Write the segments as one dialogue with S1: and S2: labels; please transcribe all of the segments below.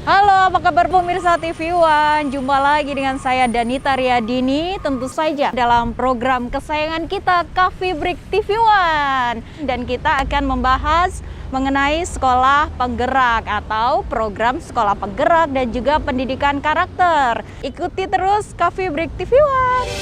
S1: Halo, apa kabar pemirsa TV One? Jumpa lagi dengan saya Danita Riyadini, tentu saja dalam program kesayangan kita Coffee Break TV One. Dan kita akan membahas mengenai sekolah penggerak atau program sekolah penggerak dan juga pendidikan karakter. Ikuti terus Coffee Break TV One.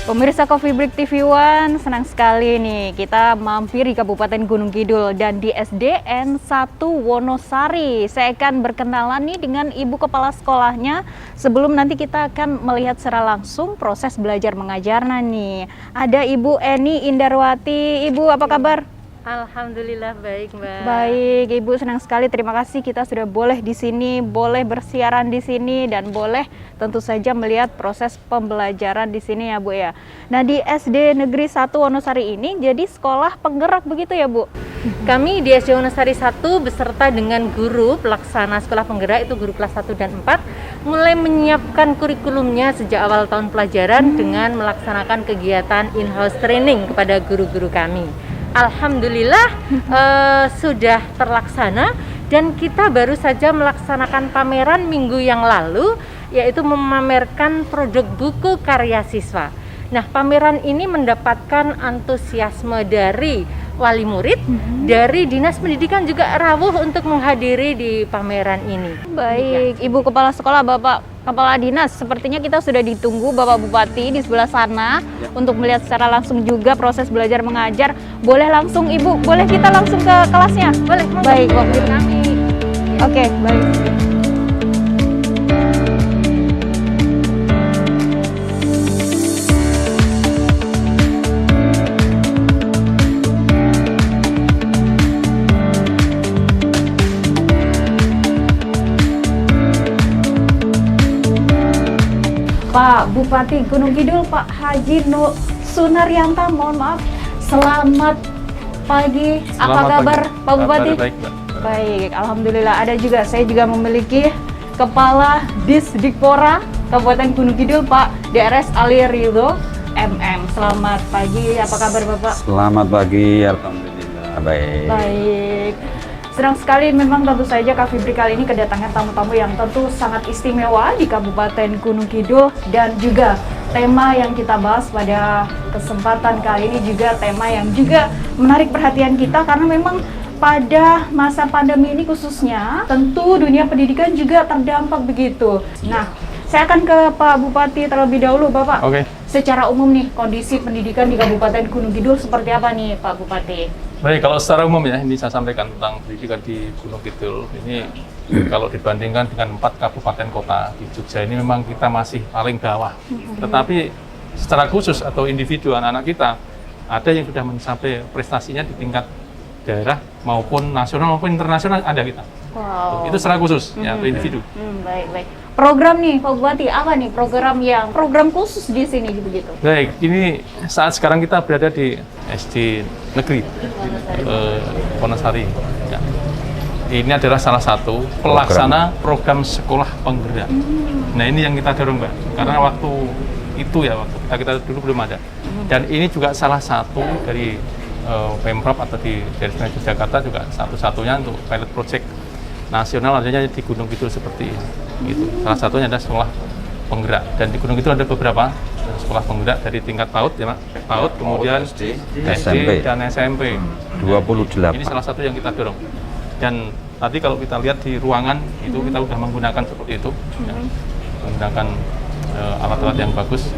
S1: Pemirsa Coffee Break TV One, senang sekali nih kita mampir di Kabupaten Gunung Kidul dan di SDN 1 Wonosari. Saya akan berkenalan nih dengan ibu kepala sekolahnya sebelum nanti kita akan melihat secara langsung proses belajar mengajarnya nih. Ada Ibu Eni Indarwati. Ibu, apa kabar?
S2: Alhamdulillah baik, Mbak.
S1: Baik, Ibu, senang sekali. Terima kasih kita sudah boleh di sini, boleh bersiaran di sini dan boleh tentu saja melihat proses pembelajaran di sini ya, Bu ya. Nah, di SD Negeri 1 Wonosari ini jadi sekolah penggerak begitu ya, Bu?
S2: Kami di SD Wonosari 1 beserta dengan guru pelaksana sekolah penggerak itu guru kelas 1 dan 4 mulai menyiapkan kurikulumnya sejak awal tahun pelajaran dengan melaksanakan kegiatan in-house training kepada guru-guru kami. Alhamdulillah sudah terlaksana dan kita baru saja melaksanakan pameran minggu yang lalu, yaitu memamerkan produk buku karya siswa. Nah, pameran ini mendapatkan antusiasme dari wali murid, dari Dinas Pendidikan juga rawuh untuk menghadiri di pameran ini.
S1: Baik, Ibu Kepala Sekolah, Bapak Kepala Dinas, sepertinya kita sudah ditunggu Bapak Bupati di sebelah sana untuk melihat secara langsung juga proses belajar mengajar. Boleh langsung Ibu, boleh kita langsung ke kelasnya?
S2: Boleh,
S1: baik, kami. Oke, baik. Pak Bupati Gunung Kidul, Pak Haji Sunaryanto, mohon maaf. Selamat pagi. Apa kabar Pak Bupati?
S3: Baik, Mbak.
S1: Baik, alhamdulillah. Ada juga, saya juga memiliki Kepala Disdikpora Kabupaten Gunung Kidul, Pak DRS Ali Ridho MM. Selamat pagi. Apa kabar Bapak?
S3: Selamat pagi, alhamdulillah baik.
S1: Baik. Senang sekali memang tentu saja Coffee Break kali ini kedatangan tamu-tamu yang tentu sangat istimewa di Kabupaten Gunung Kidul, dan juga tema yang kita bahas pada kesempatan kali ini juga tema yang juga menarik perhatian kita karena memang pada masa pandemi ini khususnya tentu dunia pendidikan juga terdampak begitu. Nah, saya akan ke Pak Bupati terlebih dahulu, Bapak.
S3: Oke.
S1: Secara umum nih kondisi pendidikan di Kabupaten Gunung Kidul seperti apa nih Pak Bupati?
S3: Baik, kalau secara umum ya, ini saya sampaikan tentang pendidikan di Gunung Kidul. Ini kalau dibandingkan dengan 4 kabupaten kota di Jogja ini memang kita masih paling bawah. Tetapi secara khusus atau individu anak-anak kita, ada yang sudah mencapai prestasinya di tingkat daerah maupun nasional maupun internasional ada kita.
S1: Wow.
S3: Itu secara khusus ya, untuk individu.
S1: Baik. Program nih Pak Bupati, apa nih program khusus di sini begitu?
S3: Baik, ini saat sekarang kita berada di SD Negeri Wonosari. Ya. Ini adalah salah satu pelaksana program sekolah penggerak. Nah, ini yang kita dorong, Mbak. Karena waktu itu ya, waktu kita dulu belum ada. Dan ini juga salah satu dari Pemprov atau dari Jakarta juga satu-satunya untuk pilot project nasional adanya di Gunung Kidul seperti ini. Gitu. Salah satunya adalah sekolah penggerak, dan di Gunung Kidul ada beberapa sekolah penggerak dari tingkat PAUD ya, Pak. PAUD, kemudian SD dan SMP.
S4: 28.
S3: Ini salah satu yang kita dorong. Dan tadi kalau kita lihat di ruangan itu kita sudah menggunakan seperti itu, ya, menggunakan alat-alat yang bagus.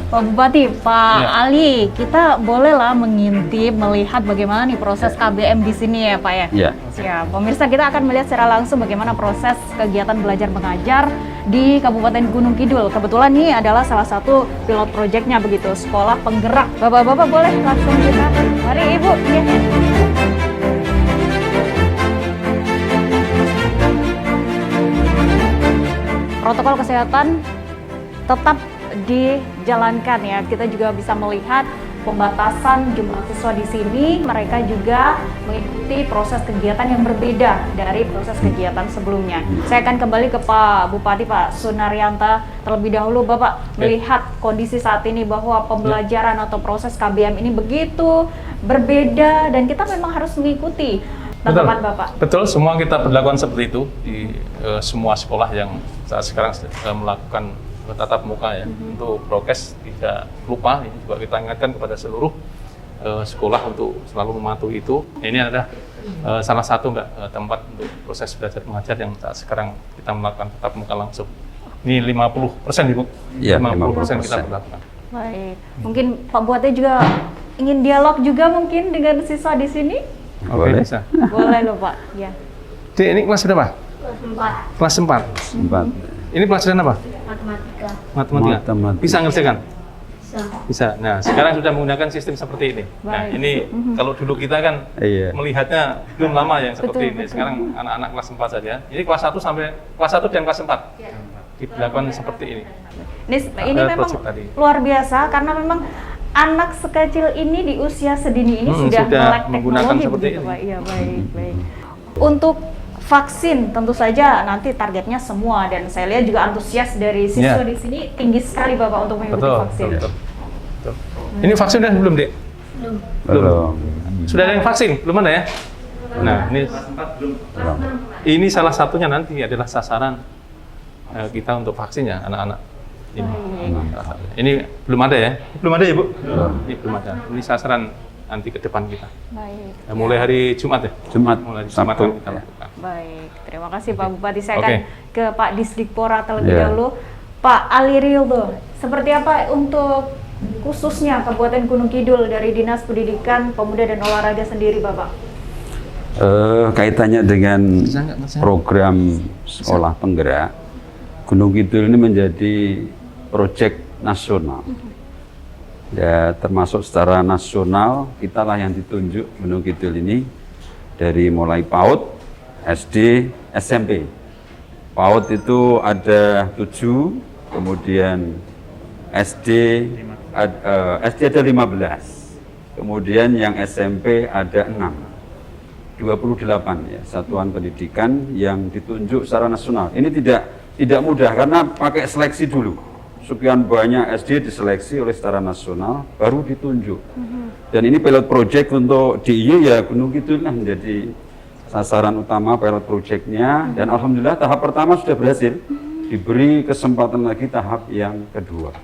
S1: Pak Bupati, Pak Ali, kita bolehlah mengintip, melihat bagaimana nih proses KBM di sini ya Pak ya?
S4: Iya.
S1: Siap. Pemirsa, kita akan melihat secara langsung bagaimana proses kegiatan belajar mengajar di Kabupaten Gunung Kidul. Kebetulan ini adalah salah satu pilot projectnya begitu, sekolah penggerak. Bapak-bapak boleh langsung kita. Mari Ibu. Ya. Protokol kesehatan tetap dijalankan ya. Kita juga bisa melihat pembatasan jumlah siswa di sini, mereka juga mengikuti proses kegiatan yang berbeda dari proses kegiatan sebelumnya. Saya akan kembali ke Pak Bupati, Pak Sunarianta terlebih dahulu. Bapak melihat kondisi saat ini bahwa pembelajaran atau proses KBM ini begitu berbeda dan kita memang harus mengikuti. Tanggapan Bapak?
S3: Betul, semua kita berlakukan seperti itu di semua sekolah yang saat sekarang melakukan tatap muka ya. Untuk prokes tidak lupa, ini juga kita ingatkan kepada seluruh sekolah untuk selalu mematuhi itu. Ini adalah salah satu tempat untuk proses belajar mengajar yang saat sekarang kita melakukan tatap muka langsung. Ini 50% Ibu.
S4: Iya,
S3: 50% kita berlakukan.
S1: Baik, mungkin Pak Bupati juga ingin dialog juga mungkin dengan siswa di sini?
S3: Oke, bisa.
S1: Boleh loh Pak. Ya.
S3: Dek, ini kelas berapa? Kelas 4. Ini pelajaran apa? Matematika. Bisa ngerjakan? Bisa. Nah, sekarang sudah menggunakan sistem seperti ini. Nah,
S1: Baik.
S3: ini kalau dulu kita kan melihatnya belum lama yang seperti ini. Sekarang anak-anak kelas 4 saja. Ini kelas 1 sampai kelas 1 dan kelas 4. Dilakukan seperti ini.
S1: Ini memang luar biasa karena memang anak sekecil ini di usia sedini ini sudah melek
S3: menggunakan
S1: teknologi
S3: seperti
S1: begitu,
S3: ini.
S1: Pak. Iya, baik. Untuk vaksin tentu saja nanti targetnya semua dan saya lihat juga antusias dari siswa di sini tinggi sekali Bapak untuk mengikuti vaksin.
S3: Betul. Ini vaksin udah belum, Dek? Belum. Sudah ada yang vaksin? Belum ada ya? Nah, ini salah satunya nanti adalah sasaran kita untuk vaksinnya anak-anak. Ini belum ada ya? Belum ada ya, Bu? Ini belum ada. Ini sasaran nanti ke depan kita.
S1: Baik.
S3: Mulai hari Jumat ya? Mulai hari Jumat
S4: Sabtu.
S3: kita lakukan.
S1: Baik, terima kasih Pak Bupati. Saya akan ke Pak Disdikpora terlebih dahulu. Pak Ali Rildo, seperti apa untuk khususnya Kabupaten Gunung Kidul dari Dinas Pendidikan, Pemuda dan Olahraga sendiri, Bapak?
S4: Kaitannya dengan program sekolah penggerak, Gunung Kidul ini menjadi proyek nasional. Ya, termasuk secara nasional, kitalah yang ditunjuk Gunung Kidul ini dari mulai PAUD, SD, SMP. PAUD itu ada 7, kemudian SD ada 15, kemudian yang SMP ada 6. 28 ya, satuan pendidikan yang ditunjuk secara nasional. Ini tidak mudah karena pakai seleksi dulu. Sekian banyak SD diseleksi oleh secara nasional, baru ditunjuk. Dan ini pilot project untuk DIY ya, Gunung Kidul lah menjadi sasaran utama pilot projectnya. Dan alhamdulillah tahap pertama sudah berhasil, diberi kesempatan lagi tahap yang kedua.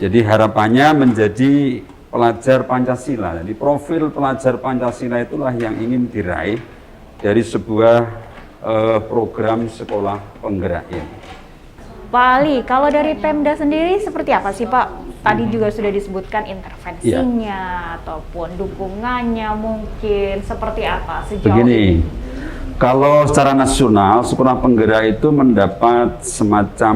S4: Jadi harapannya menjadi pelajar Pancasila. Jadi profil pelajar Pancasila itulah yang ingin diraih dari sebuah program sekolah penggerak ini.
S1: Pak Ali, kalau dari Pemda sendiri seperti apa sih Pak? Tadi juga sudah disebutkan intervensinya ataupun dukungannya mungkin seperti apa sejauh ini?
S4: Begini, kalau secara nasional sekolah penggerak itu mendapat semacam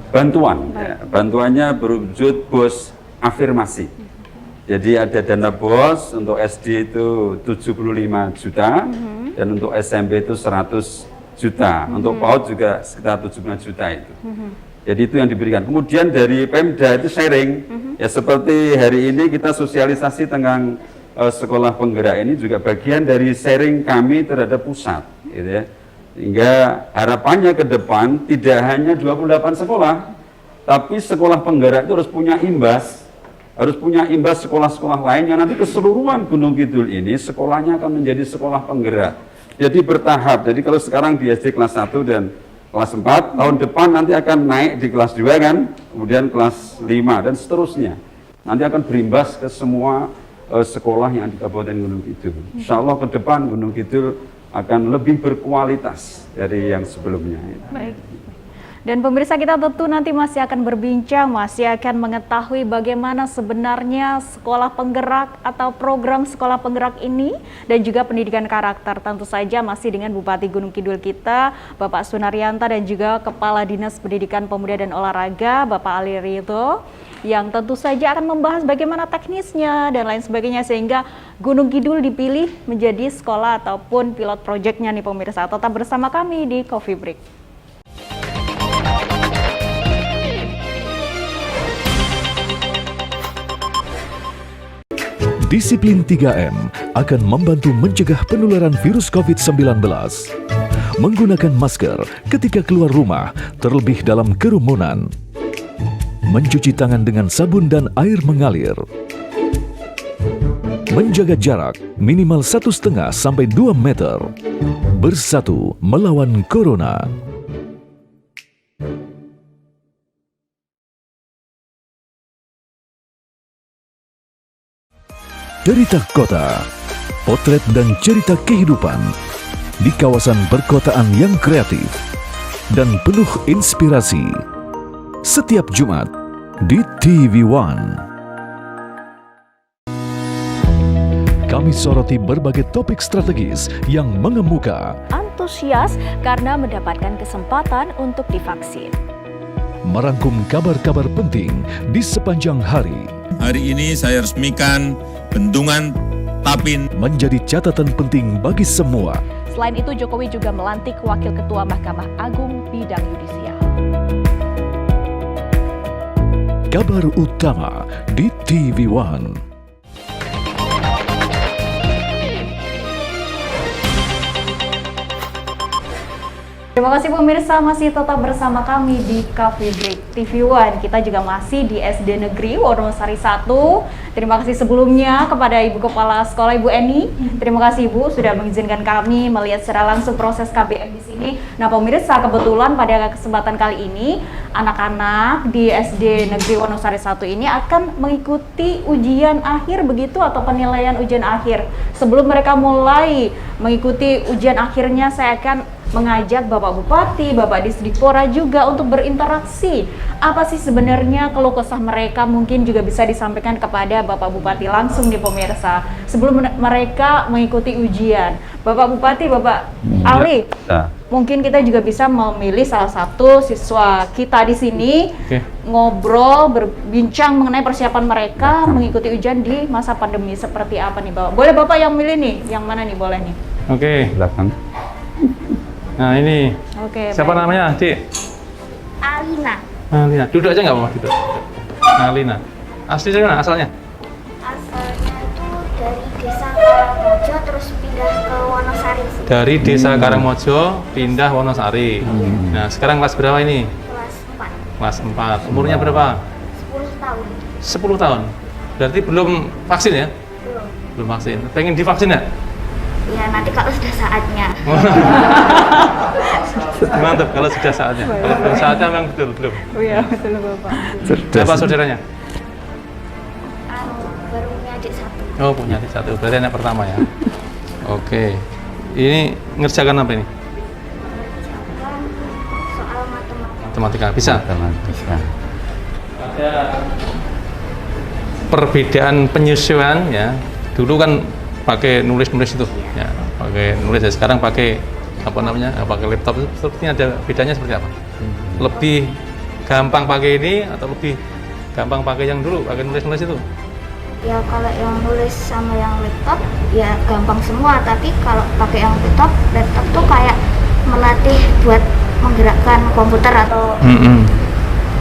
S4: bantuan. Ya. Bantuannya berwujud BOS afirmasi. Jadi ada dana BOS untuk SD itu 75 juta dan untuk SMP itu 100 juta. Untuk PAUD juga sekitar 75 juta itu. Jadi itu yang diberikan. Kemudian dari Pemda itu sharing. Ya seperti hari ini kita sosialisasi tentang sekolah penggerak ini juga bagian dari sharing kami terhadap pusat. Gitu ya. Sehingga harapannya ke depan tidak hanya 28 sekolah, tapi sekolah penggerak itu harus punya imbas. Harus punya imbas sekolah-sekolah lain yang nanti keseluruhan Gunung Kidul ini sekolahnya akan menjadi sekolah penggerak. Jadi bertahap, jadi kalau sekarang di SD kelas 1 dan kelas 4, tahun depan nanti akan naik di kelas 2 kan, kemudian kelas 5 dan seterusnya. Nanti akan berimbas ke semua sekolah yang di Kabupaten Gunung Kidul. Insya Allah ke depan Gunung Kidul akan lebih berkualitas dari yang sebelumnya.
S1: Baik. Dan pemirsa kita tentu nanti masih akan berbincang, masih akan mengetahui bagaimana sebenarnya sekolah penggerak atau program sekolah penggerak ini dan juga pendidikan karakter. Tentu saja masih dengan Bupati Gunung Kidul kita, Bapak Sunarianta dan juga Kepala Dinas Pendidikan Pemuda dan Olahraga, Bapak Ali Ridho, yang tentu saja akan membahas bagaimana teknisnya dan lain sebagainya sehingga Gunung Kidul dipilih menjadi sekolah ataupun pilot projectnya nih pemirsa. Tetap bersama kami di Coffee Break.
S5: Disiplin 3M akan membantu mencegah penularan virus COVID-19. Menggunakan masker ketika keluar rumah, terlebih dalam kerumunan. Mencuci tangan dengan sabun dan air mengalir. Menjaga jarak minimal 1,5 sampai 2 meter. Bersatu melawan Corona. Cerita Kota, potret dan cerita kehidupan di kawasan perkotaan yang kreatif dan penuh inspirasi. Setiap Jumat di TV One. Kami soroti berbagai topik strategis yang mengemuka.
S6: Antusias karena mendapatkan kesempatan untuk divaksin.
S5: Merangkum kabar-kabar penting di sepanjang hari.
S7: Hari ini saya resmikan Bendungan Tapin
S5: menjadi catatan penting bagi semua.
S6: Selain itu, Jokowi juga melantik Wakil Ketua Mahkamah Agung bidang yudisial.
S5: Kabar utama di TV One.
S1: Terima kasih pemirsa masih tetap bersama kami di Cafe Break TV One. Kita juga masih di SD Negeri Wonosari 1. Terima kasih sebelumnya kepada Ibu Kepala Sekolah Ibu Eni. Terima kasih Ibu sudah mengizinkan kami melihat secara langsung proses KBM di sini. Nah pemirsa, kebetulan pada kesempatan kali ini anak-anak di SD Negeri Wonosari 1 ini akan mengikuti ujian akhir begitu atau penilaian ujian akhir. Sebelum mereka mulai mengikuti ujian akhirnya, saya akan mengajak Bapak Bupati, Bapak Disdikpora juga untuk berinteraksi. Apa sih sebenarnya keluh kesah mereka, mungkin juga bisa disampaikan kepada Bapak Bupati langsung nih pemirsa. Sebelum mereka mengikuti ujian. Bapak Bupati, Bapak Ali, mungkin kita juga bisa memilih salah satu siswa kita di sini, ngobrol, berbincang mengenai persiapan mereka mengikuti ujian di masa pandemi seperti apa nih Bapak. Boleh Bapak yang milih nih, yang mana nih boleh nih?
S3: Oke.
S4: Silakan.
S3: Nah ini, siapa
S1: baik.
S3: namanya, Dik?
S8: Alina.
S3: Alina, duduk aja nggak apa-apa, duduk. Alina, asli dari mana asalnya?
S8: Asalnya itu dari desa Karangmojo terus pindah ke Wonosari.
S3: Dari desa Karangmojo, pindah Wonosari. Nah, sekarang kelas berapa ini?
S8: Kelas 4.
S3: Kelas 4. Umurnya berapa?
S8: 10 tahun.
S3: 10 tahun. Berarti belum vaksin ya?
S8: Belum.
S3: Belum vaksin. Pengen divaksin ya?
S8: Ya nanti kalau sudah saatnya.
S3: Mantap kalau sudah saatnya. Kalau belum saatnya memang betul belum.
S1: Oh iya, betul Bapak.
S3: Siapa saudaranya?
S8: Baru punya adik 1.
S3: Oh, punya adik 1. Berarti anak pertama ya. Oke. Ini ngerjakan apa ini?
S8: Mengerjakan soal matematika.
S3: Matematika. Bisa?
S4: Bisa.
S3: Ada perbedaan penyesuaian ya. Dulu kan pakai nulis-nulis itu, ya, pakai nulis. Ya. Sekarang pakai apa namanya? Pakai laptop itu sepertinya ada bedanya seperti apa? Lebih gampang pakai ini atau lebih gampang pakai yang dulu pakai nulis-nulis itu?
S8: Ya kalau yang nulis sama yang laptop ya gampang semua, tapi kalau pakai yang laptop tuh kayak melatih buat menggerakkan komputer atau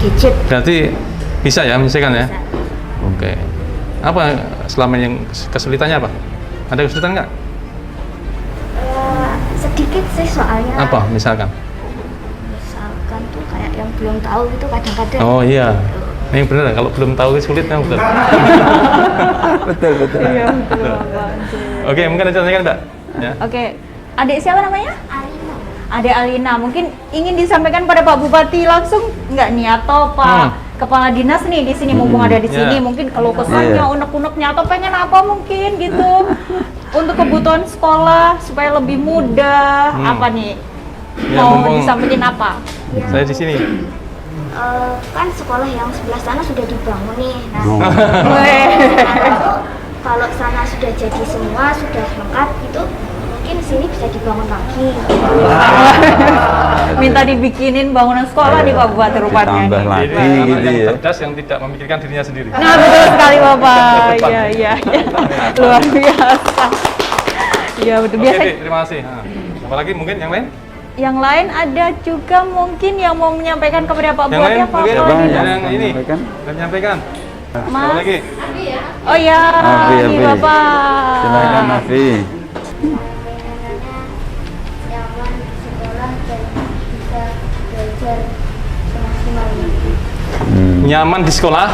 S8: gadget.
S3: Berarti bisa ya menyesuaikan ya?
S8: Bisa.
S3: Oke. Apa selama yang kesulitannya apa? Ada kesulitan nggak?
S8: Sedikit sih soalnya.
S3: Apa misalkan?
S8: Misalkan tuh kayak yang belum tahu gitu kadang-kadang.
S3: Oh iya. Ini benar, kalau belum tahu sulit memang betul.
S4: Betul.
S1: Iya, betul Bapak.
S3: Oke, mungkin ada contohnya Mbak. Ya.
S1: Oke, adik siapa namanya?
S8: Alina.
S1: Adik Alina, mungkin ingin disampaikan pada Pak Bupati langsung nggak nih, atau Pak Kepala Dinas nih di sini, mumpung ada di sini, mungkin kalau kesannya unek-uneknya atau pengen apa mungkin gitu untuk kebutuhan sekolah supaya lebih mudah, apa nih?
S3: Ya,
S1: Mau
S3: mumpung
S1: disampaikan apa?
S3: saya di sini.
S8: Kan sekolah yang sebelah sana sudah dibangun nih. Nah, kalau sana sudah jadi semua, sudah lengkap gitu, mungkin sini bisa dibangun lagi.
S1: Minta dibikinin bangunan sekolah nih Pak Bupati rupanya.
S4: Ditambah
S1: nih.
S4: lagi.
S3: Jadi anak
S4: gitu
S3: yang
S4: ya.
S3: cerdas yang tidak memikirkan dirinya sendiri.
S1: Nah betul sekali Bapak.
S3: Depan.
S1: Iya. Luar biasa. Iya betul.
S3: Oke,
S1: Biasa
S3: Dik, terima kasih. Apalagi mungkin yang lain?
S1: yang lain ada juga mungkin yang mau menyampaikan kepada Pak
S3: Yang
S1: Bupati
S3: lain
S1: apa
S3: mungkin
S1: Kepala Dinas?
S3: yang ini
S4: Menyampaikan?
S3: menyampaikan. Sekali lagi.
S1: Oh iya, ini
S4: Abi.
S1: Bapak.
S4: Silakan Nafi.
S8: nyaman di sekolah dan bisa belajar semaksimal mungkin.
S3: Nyaman di sekolah,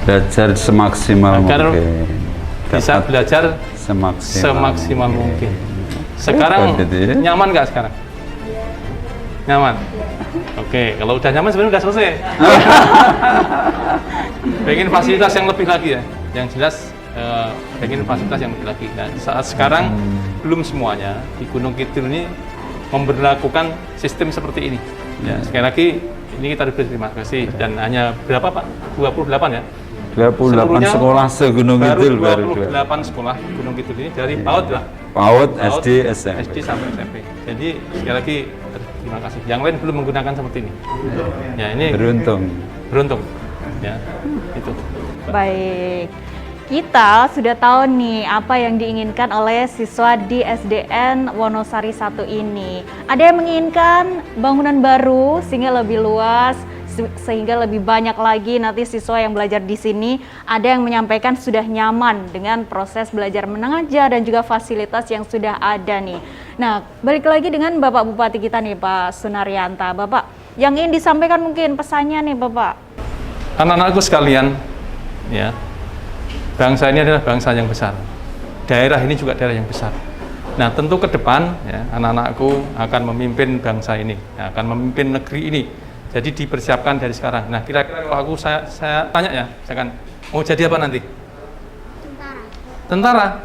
S4: Belajar semaksimal
S3: Agar
S4: mungkin.
S3: bisa
S4: Dapat
S3: belajar
S4: semaksimal
S3: mungkin. Sekarang
S4: Hebat itu ya.
S3: nyaman nggak sekarang? Nyaman. Oke, kalau udah nyaman sebenarnya udah selesai. Pengen fasilitas yang lebih lagi ya. Yang jelas pengen fasilitas yang lebih lagi. Nah, saat sekarang belum semuanya di Gunung Kidul ini memberlakukan sistem seperti ini. Ya, sekali lagi ini kita berterima kasih dan hanya berapa Pak? 28 ya?
S4: 28
S3: Seluruhnya
S4: sekolah se-Gunung Kidul baru
S3: 28 sekolah Gunung Kidul ini dari PAUD lah.
S4: PAUD,
S3: PAUD,
S4: SD, SMP.
S3: SD sampai SMP. Jadi sekali lagi terima kasih. Yang lain belum menggunakan seperti ini. Ya ini beruntung. Ya itu.
S1: Baik, kita sudah tahu nih apa yang diinginkan oleh siswa di SDN Wonosari 1 ini. Ada yang menginginkan bangunan baru sehingga lebih luas, sehingga lebih banyak lagi nanti siswa yang belajar di sini. Ada yang menyampaikan sudah nyaman dengan proses belajar mengajar dan juga fasilitas yang sudah ada nih. Nah, balik lagi dengan Bapak Bupati kita nih, Pak Sunaryanta. Bapak, yang ingin disampaikan mungkin pesannya nih, Bapak.
S3: Anak-anakku sekalian, ya, bangsa ini adalah bangsa yang besar. Daerah ini juga daerah yang besar. Nah, tentu ke depan, ya, anak-anakku akan memimpin bangsa ini, ya, akan memimpin negeri ini. Jadi dipersiapkan dari sekarang. Nah, kira-kira kalau saya tanya ya, saya kan mau jadi apa nanti? Tentara.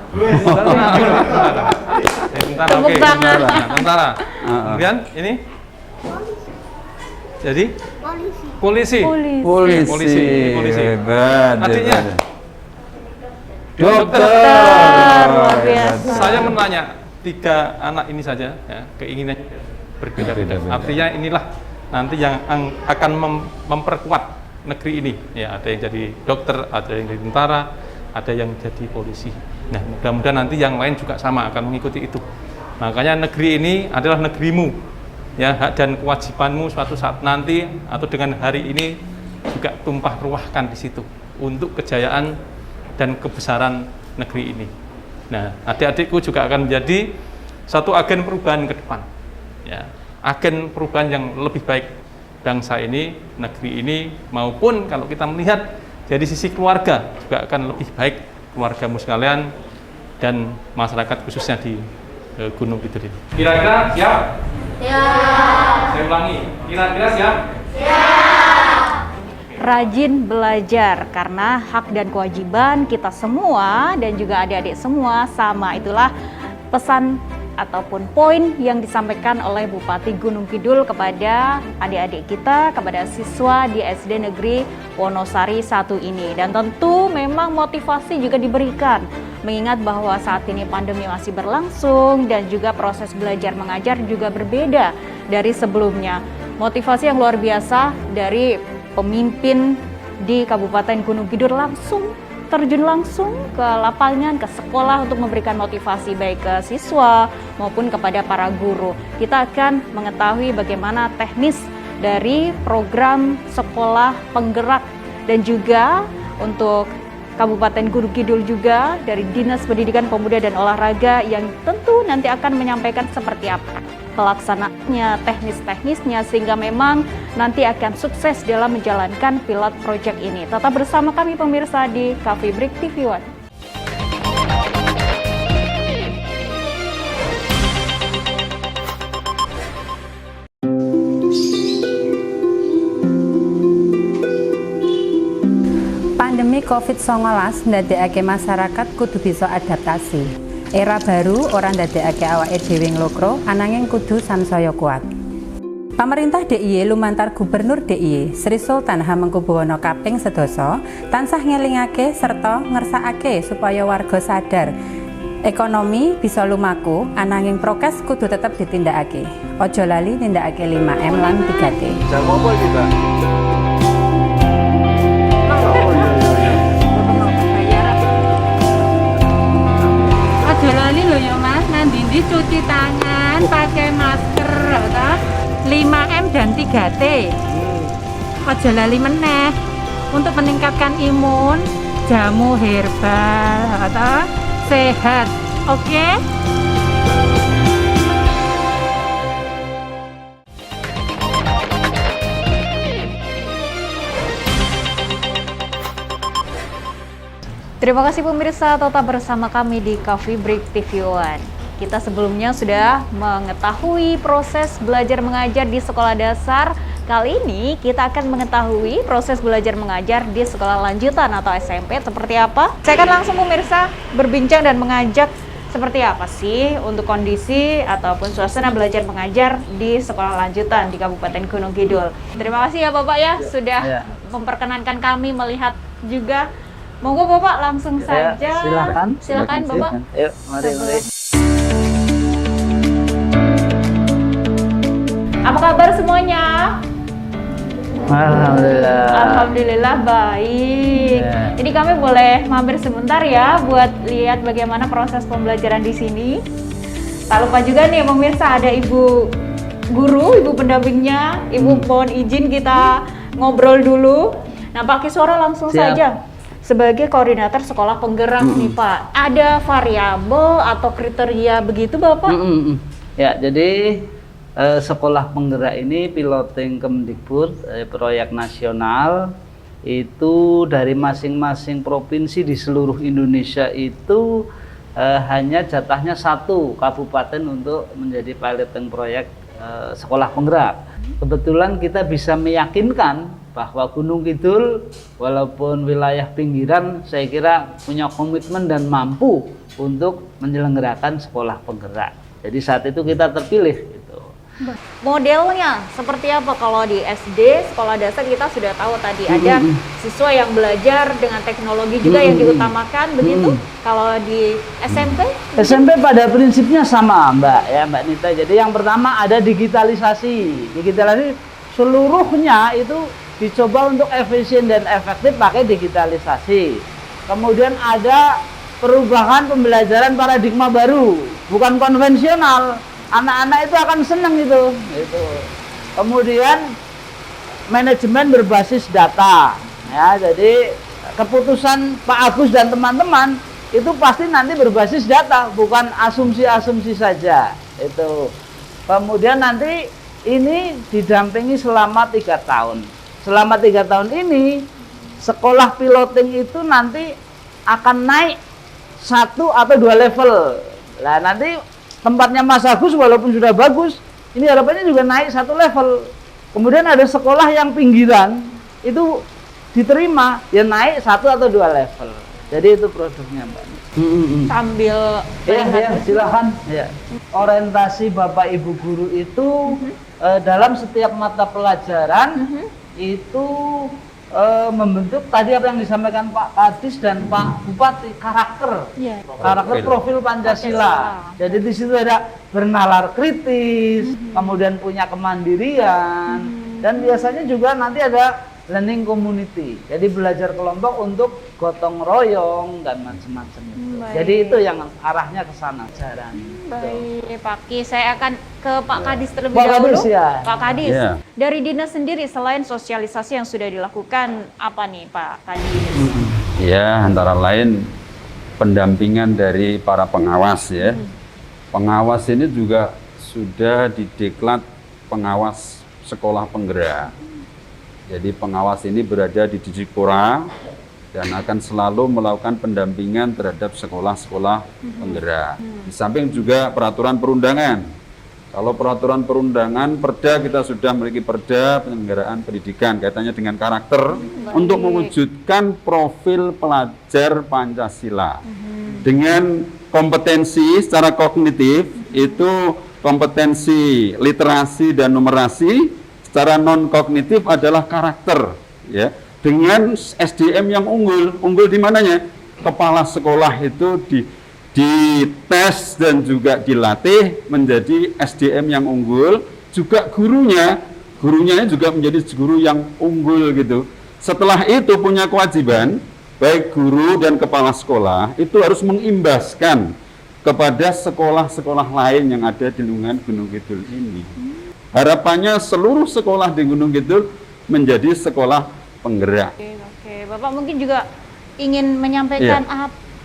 S3: Tentara. Oke. Tentara. Kemudian ini? Jadi? Polisi.
S4: Hebat.
S3: Artinya?
S4: Dokter.
S1: Luar biasa.
S3: Saya menanya 3 anak ini saja, ya, keinginan berbeda-beda. Artinya inilah nanti yang akan memperkuat negeri ini. Ya, ada yang jadi dokter, ada yang jadi tentara, ada yang jadi polisi. Nah, mudah-mudahan nanti yang lain juga sama akan mengikuti itu. Makanya negeri ini adalah negerimu. Ya, hak dan kewajibanmu suatu saat nanti atau dengan hari ini juga tumpah ruahkan di situ untuk kejayaan dan kebesaran negeri ini. Nah, adik-adikku juga akan menjadi satu agen perubahan ke depan. Ya, agen perubahan yang lebih baik bangsa ini, negeri ini, maupun kalau kita melihat dari sisi keluarga juga akan lebih baik keluargamu sekalian dan masyarakat khususnya di Gunung Kidul ini. Kira-kira siap? Siap. Saya ulangi, kira-kira siap?
S1: Rajin belajar karena hak dan kewajiban kita semua dan juga adik-adik semua sama. Itulah pesan ataupun poin yang disampaikan oleh Bupati Gunung Kidul kepada adik-adik kita, kepada siswa di SD Negeri Wonosari 1 ini. Dan tentu memang motivasi juga diberikan, mengingat bahwa saat ini pandemi masih berlangsung dan juga proses belajar mengajar juga berbeda dari sebelumnya. Motivasi yang luar biasa dari pemimpin di Kabupaten Gunung Kidul langsung terjun langsung ke lapangan, ke sekolah untuk memberikan motivasi baik ke siswa maupun kepada para guru. Kita akan mengetahui bagaimana teknis dari program sekolah penggerak dan juga untuk Kabupaten Gunung Kidul juga dari Dinas Pendidikan Pemuda dan Olahraga yang tentu nanti akan menyampaikan seperti apa pelaksanaannya, teknis-teknisnya, sehingga memang nanti akan sukses dalam menjalankan pilot project ini. Tetap bersama kami pemirsa di Cafe Break TV One.
S9: Pandemi COVID-19 ndadekake masyarakat kudu bisa adaptasi. Era baru orang ndadekake awake dhewe nglokro, ananging kudu sansaya kuat. Pemerintah DIY lumantar Gubernur DIY Sri Sultan Hamengkubuwono kaping 11 tansah ngelingake serta ngersakake supaya warga sadar ekonomi bisa lumaku, ananging prokes kudu tetep ditindakake. Ojo lali nindakake 5M lan 3T.
S3: Jam apa kita?
S2: Lali loh ya Mas, nanti cuci tangan, pakai masker, 5M dan 3T. Ojo lali meneh untuk meningkatkan imun jamu herbal atau sehat. Oke?
S1: Terima kasih pemirsa, tetap bersama kami di Coffee Break TV One. Kita sebelumnya sudah mengetahui proses belajar mengajar di sekolah dasar. Kali ini kita akan mengetahui proses belajar mengajar di sekolah lanjutan atau SMP seperti apa. Saya akan langsung pemirsa berbincang dan mengajak seperti apa sih untuk kondisi ataupun suasana belajar mengajar di sekolah lanjutan di Kabupaten Gunung Kidul. Terima kasih ya Bapak ya sudah memperkenankan kami melihat juga. Monggo Bapak langsung saja.
S10: Silakan.
S1: Silakan Bapak.
S10: Yuk, mari.
S1: Apa kabar semuanya?
S10: Alhamdulillah.
S1: Alhamdulillah baik. Jadi kami boleh mampir sebentar ya buat lihat bagaimana proses pembelajaran di sini. Tak lupa juga nih pemirsa ada ibu guru, ibu pendampingnya, ibu mohon izin kita ngobrol dulu. Nah Pak Kisworo langsung saja. Sebagai koordinator sekolah penggerak nih Pak, ada variabel atau kriteria begitu Bapak?
S10: Ya, jadi sekolah penggerak ini piloting Kemdikbud, proyek nasional itu dari masing-masing provinsi di seluruh Indonesia itu hanya jatahnya 1 kabupaten untuk menjadi piloting proyek sekolah penggerak. Kebetulan kita bisa meyakinkan bahwa Gunung Kidul walaupun wilayah pinggiran saya kira punya komitmen dan mampu untuk menyelenggarakan sekolah penggerak. Jadi saat itu kita terpilih gitu.
S1: Modelnya seperti apa kalau di SD, sekolah dasar kita sudah tahu tadi ada siswa yang belajar dengan teknologi juga yang diutamakan begitu. Kalau di SMP?
S10: SMP pada prinsipnya sama Mbak Nita. Jadi yang pertama ada digitalisasi. Digitalisasi seluruhnya itu dicoba untuk efisien dan efektif pakai digitalisasi. Kemudian ada perubahan pembelajaran paradigma baru, bukan konvensional. Anak-anak itu akan senang itu. Kemudian manajemen berbasis data. Ya, jadi keputusan Pak Agus dan teman-teman itu pasti nanti berbasis data, bukan asumsi-asumsi saja. Itu. Kemudian nanti ini didampingi selama 3 tahun. Selama 3 tahun ini, sekolah piloting itu nanti akan naik 1 atau 2 level. Nah, nanti tempatnya Mas Agus walaupun sudah bagus, ini harapannya juga naik 1 level. Kemudian ada sekolah yang pinggiran, itu diterima, ya naik 1 atau 2 level. Jadi itu produknya Mbak.
S1: Sambil
S10: silakan. Ya. Orientasi Bapak Ibu guru itu dalam setiap mata pelajaran itu membentuk tadi apa yang disampaikan Pak Kadis dan Pak Bupati, karakter profil Pancasila. Jadi di situ ada bernalar kritis, kemudian punya kemandirian, dan biasanya juga nanti ada learning community. Jadi belajar kelompok untuk gotong royong dan macam-macam itu. Jadi itu yang arahnya ke sana ajaran.
S1: Baik, Pak Ki, saya akan ke Pak Kadis terlebih dahulu. Pak Kadis, dari dinas sendiri selain sosialisasi yang sudah dilakukan, apa nih Pak Kadis?
S4: Ya, antara lain pendampingan dari para pengawas ya. Pengawas ini juga sudah dideklat pengawas sekolah penggerak. Jadi pengawas ini berada di Didikpora dan akan selalu melakukan pendampingan terhadap sekolah-sekolah penggerak. Di samping juga peraturan perundangan. Kalau peraturan perundangan, perda kita sudah memiliki perda penyelenggaraan pendidikan kaitannya dengan karakter untuk mewujudkan profil pelajar Pancasila. Dengan kompetensi secara kognitif itu kompetensi literasi dan numerasi. Secara non kognitif adalah karakter, ya. Dengan SDM yang unggul di mananya? Kepala sekolah itu dites dan juga dilatih menjadi SDM yang unggul, juga gurunya juga menjadi guru yang unggul gitu. Setelah itu punya kewajiban, baik guru dan kepala sekolah itu harus mengimbaskan kepada sekolah-sekolah lain yang ada di lingkungan Gunung Kidul ini. Harapannya seluruh sekolah di Gunung Kidul menjadi sekolah penggerak.
S1: Oke, Bapak mungkin juga ingin menyampaikan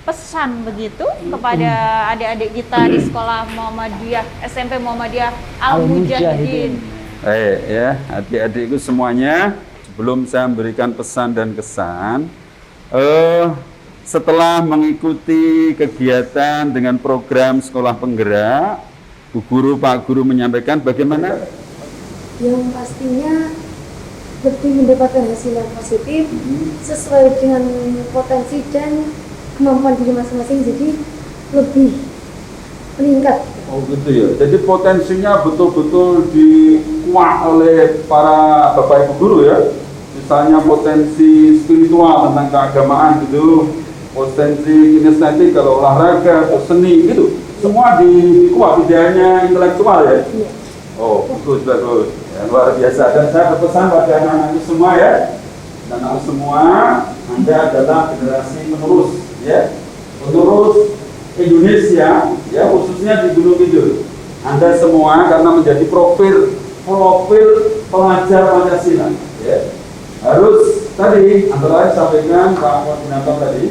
S1: pesan begitu kepada adik-adik kita di sekolah Muhammadiyah SMP Muhammadiyah Al-Mujahidin.
S4: Baik ya, adik-adikku semuanya, sebelum saya memberikan pesan dan kesan, setelah mengikuti kegiatan dengan program sekolah penggerak, Bu Guru, Pak Guru menyampaikan bagaimana?
S11: Yang pastinya lebih mendapatkan hasil yang positif sesuai dengan potensi dan kemampuan diri masing-masing, jadi lebih meningkat.
S4: Oh gitu ya, jadi potensinya betul-betul dikuat oleh para Bapak Ibu Guru ya. Misalnya potensi spiritual tentang keagamaan gitu, potensi kinestetik kalau olahraga atau seni gitu, semua dikuat, tidak hanya intelektual ya.
S11: Iya.
S4: Oh bagus, ya, luar biasa. Dan saya berpesan pada anak-anak semua ya, dan anak semua, Anda adalah generasi penerus ya, penerus Indonesia ya, khususnya di Gunung Kidul. Anda semua karena menjadi profil pelajar Pancasila ya, harus tadi antara lain sampaikan Pak Koordinator tadi,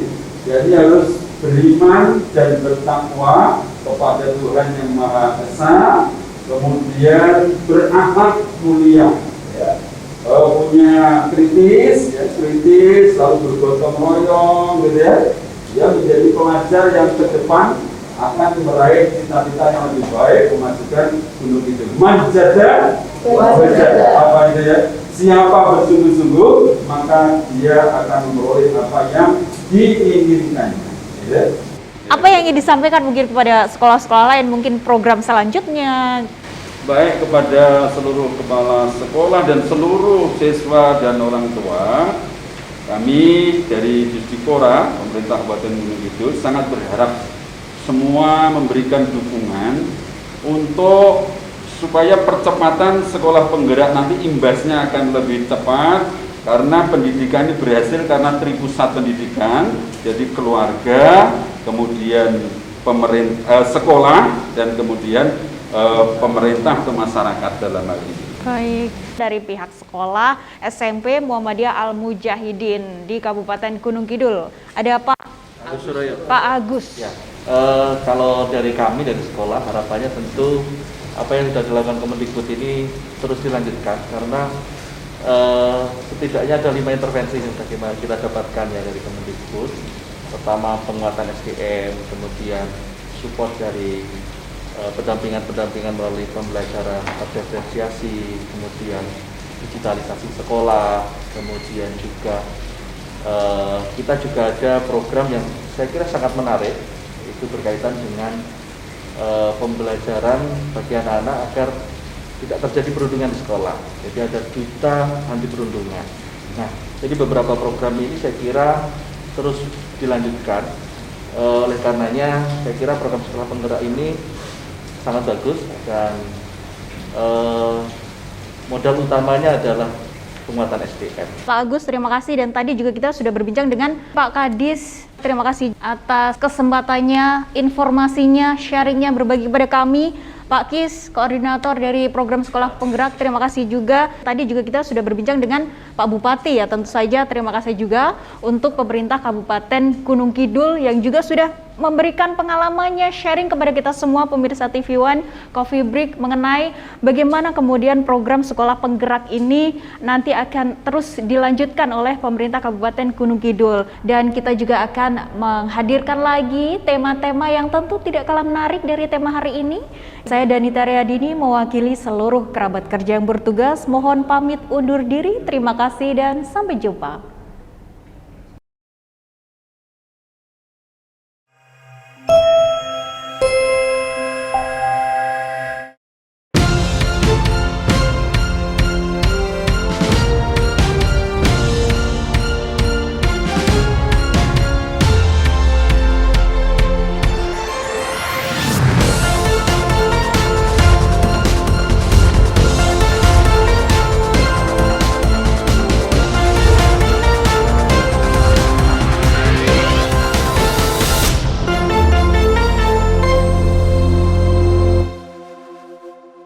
S4: jadi harus beriman dan bertakwa kepada Tuhan Yang Maha Esa, kemudian berakhlak mulia ya, punya kritis ya, kritis, lalu bergotong royong gitu ya. Dia menjadi pelajar yang ke depan akan meraih cita-cita yang lebih baik, memajukan Gunung Kidul. Manjada, apa itu ya? Siapa bersungguh-sungguh, maka dia akan memperoleh apa yang diinginkan. Ya.
S1: Apa yang ingin disampaikan mungkin kepada sekolah-sekolah lain, mungkin program selanjutnya?
S4: Baik kepada seluruh kepala sekolah dan seluruh siswa dan orang tua, kami dari Disdikpora, pemerintah Kabupaten Gunung Kidul, sangat berharap semua memberikan dukungan untuk supaya percepatan sekolah penggerak nanti imbasnya akan lebih cepat, karena pendidikan ini berhasil karena tripusat pendidikan, jadi keluarga, kemudian pemerintah, sekolah, dan kemudian pemerintah atau masyarakat dalam hal ini.
S1: Baik, dari pihak sekolah SMP Muhammadiyah Al-Mujahidin di Kabupaten Gunung Kidul. Ada Pak Agus.
S12: Ya, kalau dari kami dari sekolah harapannya tentu apa yang sudah dilakukan Kemendikbud ini terus dilanjutkan, karena setidaknya ada 5 intervensi yang kita dapatkan ya dari Kemendikbud. Pertama, penguatan SDM, kemudian support dari pendampingan melalui pembelajaran diferensiasi, kemudian digitalisasi sekolah, kemudian juga kita juga ada program yang saya kira sangat menarik, itu berkaitan dengan pembelajaran bagi anak-anak agar tidak terjadi perundungan di sekolah. Jadi ada duta anti perundungan. Nah, jadi beberapa program ini saya kira terus dilanjutkan. Oleh karenanya saya kira program sekolah penggerak ini sangat bagus, dan modal utamanya adalah penguatan SDM.
S1: Pak Agus, terima kasih, dan tadi juga kita sudah berbincang dengan Pak Kadis. Terima kasih atas kesempatannya, informasinya, sharingnya, berbagi kepada kami. Pak Kis, koordinator dari program sekolah penggerak, terima kasih juga. Tadi juga kita sudah berbincang dengan Pak Bupati ya, tentu saja terima kasih juga untuk pemerintah Kabupaten Gunung Kidul yang juga sudah memberikan pengalamannya, sharing kepada kita semua pemirsa TV One Coffee Break mengenai bagaimana kemudian program sekolah penggerak ini nanti akan terus dilanjutkan oleh pemerintah Kabupaten Gunung Kidul, dan kita juga akan menghadirkan lagi tema-tema yang tentu tidak kalah menarik dari tema hari ini. Saya Danita Riyadini mewakili seluruh kerabat kerja yang bertugas mohon pamit undur diri. Terima kasih dan sampai jumpa.